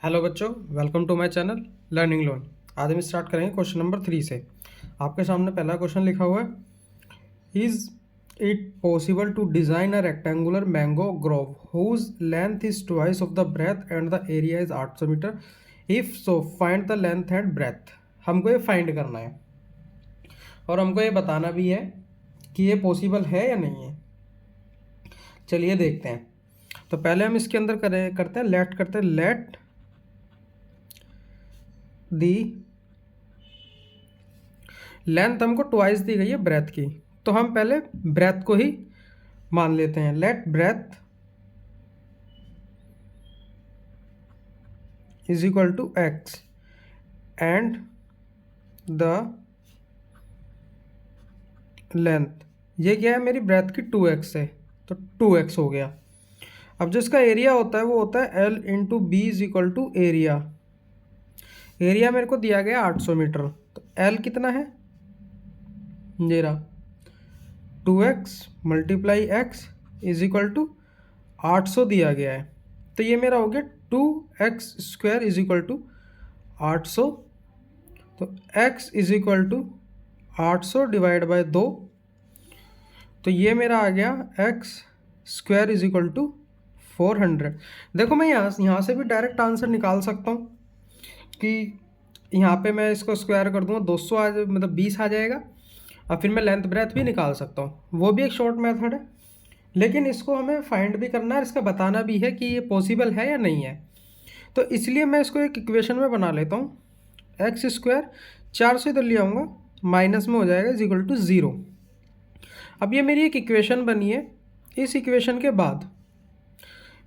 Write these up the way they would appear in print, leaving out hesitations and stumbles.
Hello बच्चों, welcome to my channel learning lone. आज हम स्टार्ट करेंगे क्वेश्चन नंबर 3 से। आपके सामने पहला क्वेश्चन लिखा हुआ है, is it possible to design a rectangular mango grove whose length is twice of the breadth and the area is 800 metre. If so find the length and breadth. हमको ये find करना है और हमको ये बताना भी है कि ये पॉसिबल है या नहीं है। चलिए देखते हैं। तो पहले हम इसके अंदर करते हैं लेट दी लेंथ हमको ट्वाइस दी गई है ब्रेथ की, तो हम पहले ब्रेथ को ही मान लेते हैं। Let breadth is equal to X and the length, ये क्या है, मेरी ब्रेथ की 2x है तो 2x हो गया। अब जो इसका एरिया होता है वो होता है L into B is equal to area. Area मेरे को दिया गया 800 मीटर, तो L कितना है, ये रहा 2x multiply x is equal to 800 दिया गया है, तो ये मेरा हो गया 2x square is equal to 800। तो x is equal to 800 divide by 2, तो ये मेरा आ गया x square is equal to 400। देखो मैं यहाँ से भी डायरेक्ट आंसर निकाल सकता हूँ कि यहाँ पे मैं इसको स्क्वायर कर दूँगा 200 मतलब 20 आ जाएगा, और फिर मैं लेंथ ब्रेथ भी निकाल सकता हूँ, वो भी एक शॉर्ट मेथड है। लेकिन इसको हमें फाइंड भी करना है, इसका बताना भी है कि ये पॉसिबल है या नहीं है। तो इसलिए मैं इसको एक इक्वेशन में बना लेता हूँ। एक्स स्क्वायर 400 इधर ले आऊँगा, माइनस में हो जाएगा इज इक्वल टू 0। अब ये मेरी एक इक्वेशन बनी है। इस इक्वेशन के बाद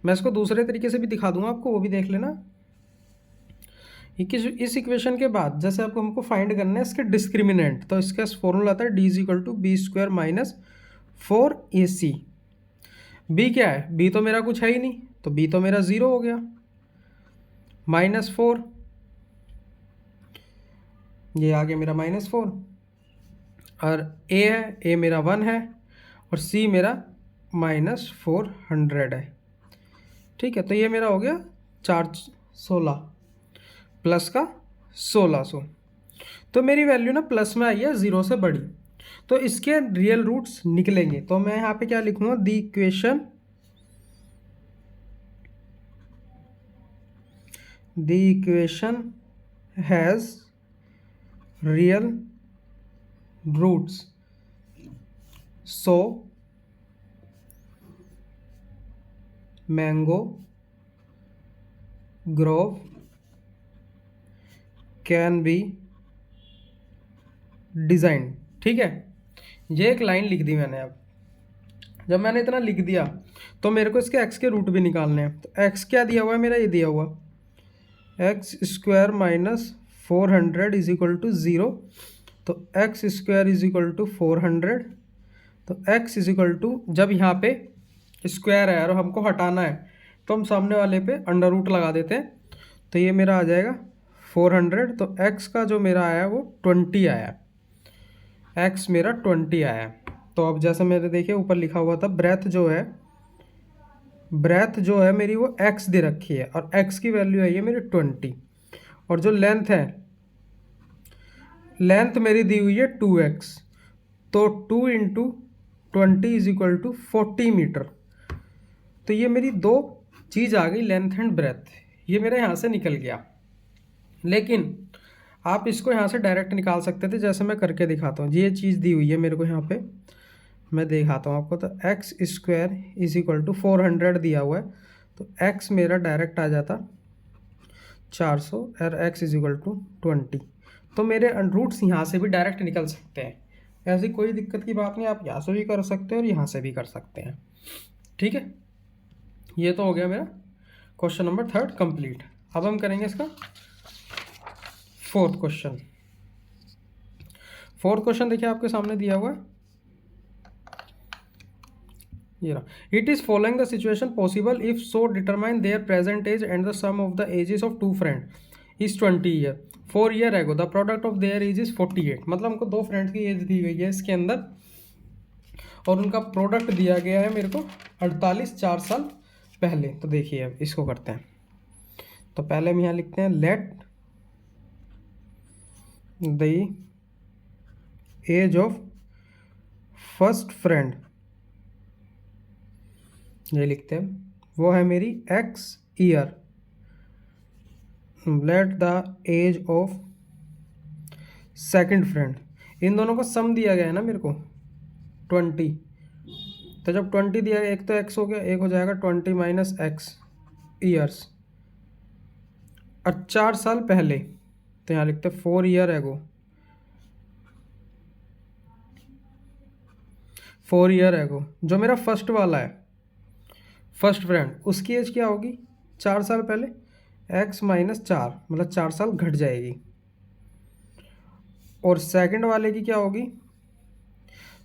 मैं इसको दूसरे तरीके से भी दिखा दूंगा आपको, वो भी देख लेना। इस इक्वेशन के बाद जैसे आपको हमको फाइंड करना है इसके डिस्क्रिमिनेंट, तो इसका फॉर्मूला आता है D is equal to B square minus 4ac। B क्या है, बी तो मेरा कुछ है ही नहीं, तो बी तो मेरा 0 हो गया, -4, ये आ गया मेरा -4। और ए है, ए मेरा 1 है, और सी मेरा -400 है। ठीक है, तो ये मेरा हो गया 416 प्लस का 1600। तो मेरी वैल्यू ना प्लस में आई है 0 से बड़ी, तो इसके रियल रूट्स निकलेंगे। तो मैं यहाँ पे क्या लिखूँगा, the equation has real roots, so mango grove can be design. ठीक है, ये एक लाइन लिख दी मैंने। अब जब मैंने इतना लिख दिया तो मेरे को इसके x के रूट भी निकालने हैं। तो x क्या दिया हुआ है मेरा, ये दिया हुआ X square minus 400 is equal to 0। तो X square is equal to 400। तो x इज इक्वल टू, जब यहाँ पे स्क्वायर है और हमको हटाना है तो हम सामने वाले पे अंडर रूट लगा देते हैं, तो ये मेरा आ जाएगा 400। तो x का जो मेरा आया वो 20 आया, x मेरा 20 आया। तो अब जैसे मेरे देखिए ऊपर लिखा हुआ था ब्रेथ जो है मेरी वो x दे रखी है, और x की वैल्यू है ये मेरी 20, और जो लेंथ है, लेंथ मेरी दी हुई है 2x, तो 2 into 20 is equal to 40 metre. तो ये मेरी दो चीज़ आ गई, लेंथ एंड ब्रेथ, ये मेरे यहाँ से निकल गया। लेकिन आप इसको यहाँ से डायरेक्ट निकाल सकते थे, जैसे मैं करके दिखाता हूँ। ये चीज़ दी हुई है मेरे को यहाँ पे, मैं दिखाता हूँ आपको। तो X square is equal to 400 दिया हुआ है, तो एक्स मेरा डायरेक्ट आ जाता 400 और एक्स इज इक्वल टू 20। तो मेरे रूट्स यहाँ से भी डायरेक्ट निकल सकते हैं, ऐसी कोई दिक्कत की बात नहीं। आप यहाँ से भी कर सकते हैं और यहाँ से भी कर सकते हैं। ठीक है, ये तो हो गया मेरा क्वेश्चन नंबर 3 कंप्लीट। अब हम करेंगे इसका फोर्थ क्वेश्चन। देखिए आपके सामने दिया हुआ है, ये रहा। It is following the situation possible if so determine their present age and the sum of the ages of two friend is 20 year 4 year ago the product of their age is 48। मतलब हमको दो friends की as the गई है इसके अंदर, और उनका प्रोडक्ट दिया गया है मेरे को 48 4 साल पहले। तो देखिए अब इसको करते हैं। तो पहले हम यहाँ लिखते हैं let the age of first friend, ये लिखते हैं, वो है मेरी x year. Let the age of second friend, इन दोनों का सम दिया गया है ना मेरे को 20, तो जब 20 दिया गया, एक तो x हो गया, एक हो जाएगा 20 माइनस x ईयर्स, और 4 साल पहले, तो यहाँ लिखते हैं 4 ईयर एगो, 4 ईयर एगो जो मेरा फर्स्ट वाला है, फर्स्ट फ्रेंड, उसकी एज क्या होगी 4 साल पहले, x माइनस 4, मतलब 4 साल घट जाएगी। और सेकंड वाले की क्या होगी,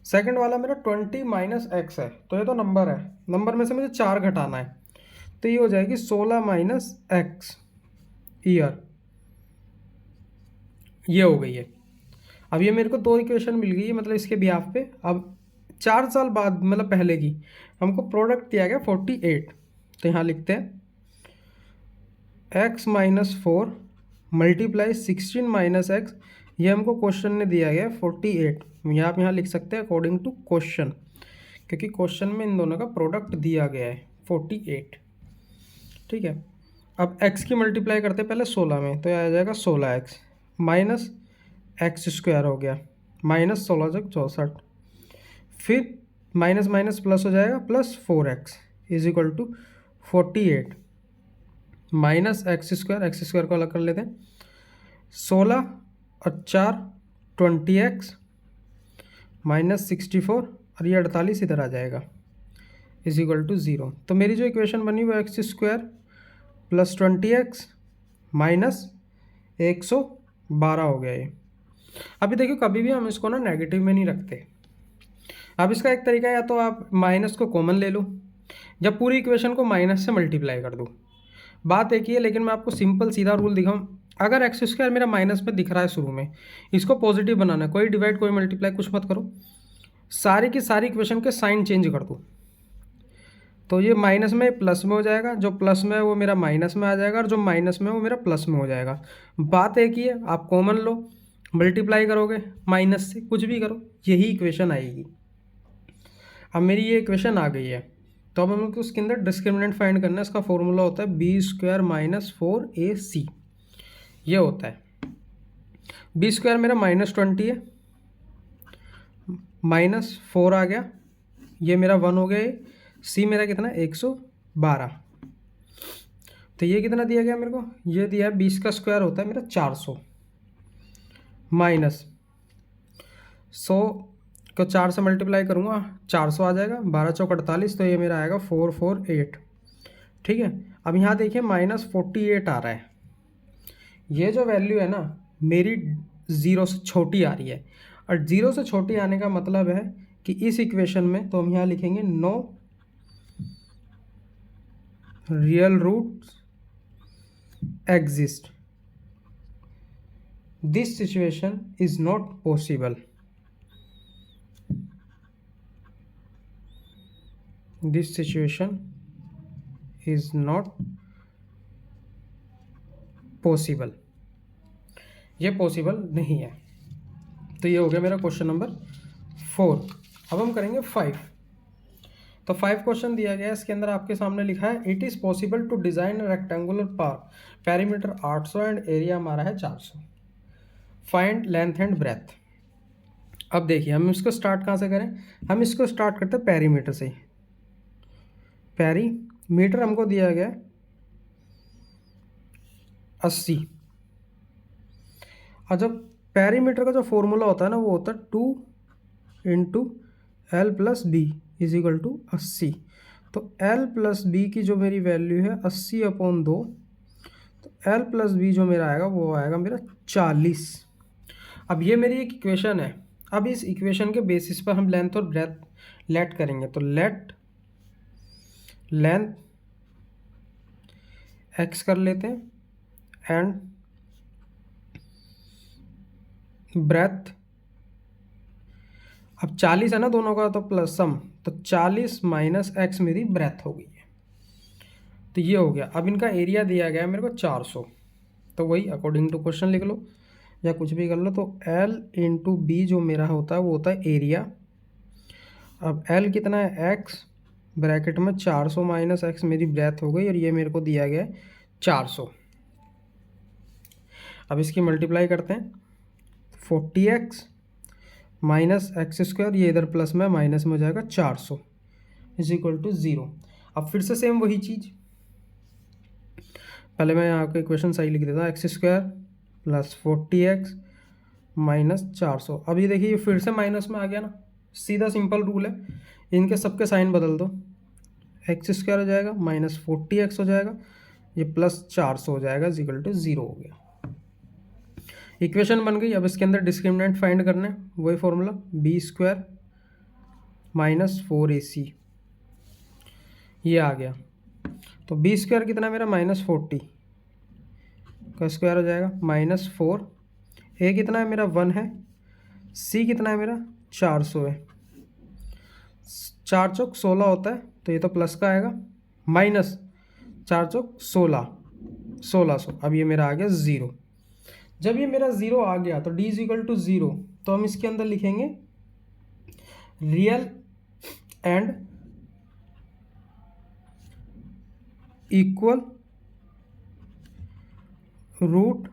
सेकंड वाला मेरा 20 माइनस एक्स है, तो ये तो नंबर है, नंबर में से मुझे 4 घटाना है, तो ये हो जाएगी 16 माइनस एक्स ईयर, ये हो गई है। अब ये मेरे को 2 इक्वेशन मिल गई है, मतलब इसके बिहाफ पे। अब 4 साल बाद, मतलब पहले की, हमको प्रोडक्ट दिया गया 48, तो यहाँ लिखते हैं x minus 4 multiply 16 minus x, ये हमको क्वेश्चन ने दिया गया 48, यहाँ आप यहाँ लिख सकते हैं अकॉर्डिंग टू क्वेश्चन, क्योंकि क्वेश्चन में इन दोनों का प्रोडक्ट दिया गया है 48, ठीक है। अब x की मल्टीप्लाई करते हैं पहले 16 में, तो यह आ जाएगा 16x माइनस एक्स स्क्वायर हो गया, माइनस 16 फिर माइनस माइनस प्लस हो जाएगा, plus 4x is equal to 48 minus X square को अलग कर लेते हैं, 16 और 4 20x माइनस 64, और ये 48 इधर आ जाएगा, इज इक्वल टू 0। तो मेरी जो इक्वेशन बनी वो x square plus 20x minus 112 हो गया ये। अभी देखिए, कभी भी हम इसको ना नेगेटिव में नहीं रखते। अब इसका एक तरीका है, या तो आप माइनस को कॉमन ले लो, या पूरी इक्वेशन को माइनस से मल्टीप्लाई कर दो, बात एक ही है। लेकिन मैं आपको सिंपल सीधा रूल दिखाऊं, अगर एक्स स्क्वायर मेरा माइनस में दिख रहा है शुरू में, इसको पॉजिटिव बनाना है, कोई डिवाइड कोई मल्टीप्लाई कुछ मत करो, सारी की सारी इक्वेशन के साइन चेंज कर दो, तो ये माइनस में प्लस में हो जाएगा, जो प्लस में है वो मेरा माइनस में आ जाएगा, और जो माइनस में है वो मेरा प्लस में हो जाएगा। बात एक ही है, आप कॉमन लो, मल्टीप्लाई करोगे माइनस से, कुछ भी करो, यही इक्वेशन आएगी। अब मेरी ये इक्वेशन आ गई है, तो अब हमको उसके अंदर डिस्क्रिमिनेंट फाइंड करना है। इसका फॉर्मूला होता है बी स्क्वायर माइनस 4ac, ये होता है। बी स्क्वायर मेरा -20 है, -4 आ गया, ये मेरा 1 हो गया, सी मेरा कितना 112, तो ये कितना दिया गया मेरे को, ये दिया है 20 का स्क्वायर होता है मेरा 400, माइनस 100 को 4 से मल्टीप्लाई करूँगा 400 आ जाएगा, 12 चौक 48, तो ये मेरा आएगा 448, ठीक है। अब यहाँ देखिए -48 आ रहा है, ये जो वैल्यू है ना मेरी 0 से छोटी आ रही है, और 0 से छोटी आने का मतलब है कि इस इक्वेशन में, तो हम यहाँ लिखेंगे no real roots exist, this situation is not possible, this situation is not possible, ये पॉसिबल नहीं है। तो ये हो गया मेरा क्वेश्चन नंबर 4। अब हम करेंगे 5। तो 5 क्वेश्चन दिया गया है, इसके अंदर आपके सामने लिखा है it is possible to design rectangular park, perimeter 800 and area हमारा है 400, फाइंड लेंथ एंड ब्रेथ। अब देखिए हम इसको स्टार्ट कहाँ से करें, हम इसको स्टार्ट करते हैं पेरीमीटर से। पेरीमीटर हमको दिया गया 80, और जब पेरीमीटर का जो फॉर्मूला होता है ना वो होता है 2 × L + B is equal to 80। तो L + B की जो मेरी वैल्यू है 80/2, तो L + B जो मेरा आएगा वो आएगा मेरा 40। अब ये मेरी एक इक्वेशन है, अब इस इक्वेशन के बेसिस पर हम लेंथ और ब्रेथ लेट करेंगे। तो लेट लेंथ x कर लेते हैं एंड ब्रेथ, अब 40 है ना दोनों का, तो प्लस सम, तो 40 - x मेरी ब्रेथ हो गई है। तो ये हो गया। अब इनका एरिया दिया गया है मेरे को 400, तो वही अकॉर्डिंग टू क्वेश्चन लिख लो या कुछ भी कर लो। तो L इंटू बी जो मेरा होता है वो होता है एरिया। अब L कितना है, x ब्रैकेट में 400 माइनस एक्स मेरी ब्रेथ हो गई, और ये मेरे को दिया गया है 400। अब इसकी मल्टीप्लाई करते हैं, 40x माइनस एक्स स्क्वायर, ये इधर प्लस में माइनस में हो जाएगा 400 इज इक्वल टू 0। अब फिर से सेम वही चीज़, पहले मैं यहाँ का इक्वेशन सही लिख देता हूँ, x square plus 40x minus 400। अब ये देखिए ये फिर से माइनस में आ गया ना, सीधा सिंपल रूल है, इनके सबके साइन बदल दो, एक्स स्क्वायर हो जाएगा माइनस 40x हो जाएगा, ये प्लस 400 हो जाएगा इज इक्वल टू 0 हो गया। इक्वेशन बन गई। अब इसके अंदर डिस्क्रिमिनेंट फाइंड करना है, वही formula B square minus 4ac, ये आ गया। तो बी स्क्वायर कितना है मेरा, माइनस 40 का स्क्वायर हो जाएगा माइनस 4, ए कितना है मेरा 1 है, सी कितना है मेरा 400 है, 4 चौक 16 होता है, तो ये तो प्लस का आएगा, माइनस 4 चौक 16, 1600। अब ये मेरा आ गया 0। जब ये मेरा 0 आ गया तो d इज इक्वल टू 0, तो हम इसके अंदर लिखेंगे real and equal root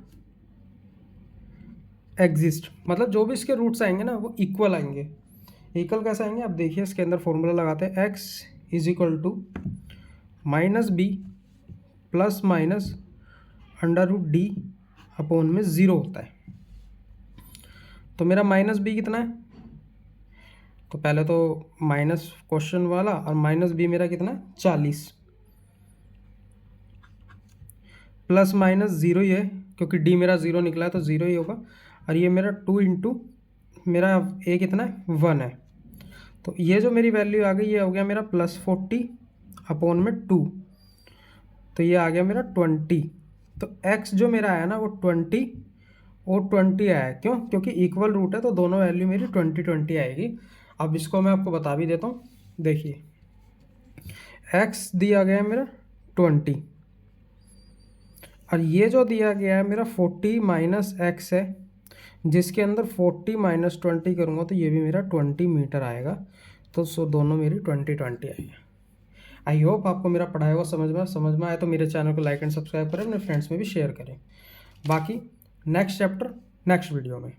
exist, मतलब जो भी इसके रूट्स आएंगे ना वो इक्वल आएंगे। इक्वल कैसे आएंगे, अब देखिए इसके अंदर फॉर्मूला लगाते हैं, x is equal to minus B plus minus under root D upon में 0 होता है। तो मेरा माइनस बी कितना है, तो पहले तो माइनस क्वेश्चन वाला, और माइनस बी मेरा कितना है 40, प्लस माइनस 0 ही है क्योंकि डी मेरा 0 निकला है तो 0 ही होगा, और ये मेरा 2 इंटू मेरा ए कितना है 1 है, तो ये जो मेरी वैल्यू आ गई ये हो गया मेरा प्लस 40 अपॉन में 2, तो ये आ गया मेरा 20। तो x जो मेरा आया ना वो 20 और 20 आया, क्यों, क्योंकि इक्वल रूट है तो दोनों वैल्यू मेरी 20 आएगी। अब इसको मैं आपको बता भी देता हूँ, देखिए x दिया गया है मेरा 20, और ये जो दिया गया है मेरा 40 माइनस एक्स है, जिसके अंदर 40 माइनस 20 करूँगा तो ये भी मेरा 20 मीटर आएगा, तो दोनों मेरी 20 आएगी। आई होप आपको मेरा पढ़ाया हुआ समझ में आया, तो मेरे चैनल को लाइक एंड सब्सक्राइब करें, अपने फ्रेंड्स में भी शेयर करें। बाकी नेक्स्ट चैप्टर नेक्स्ट वीडियो में।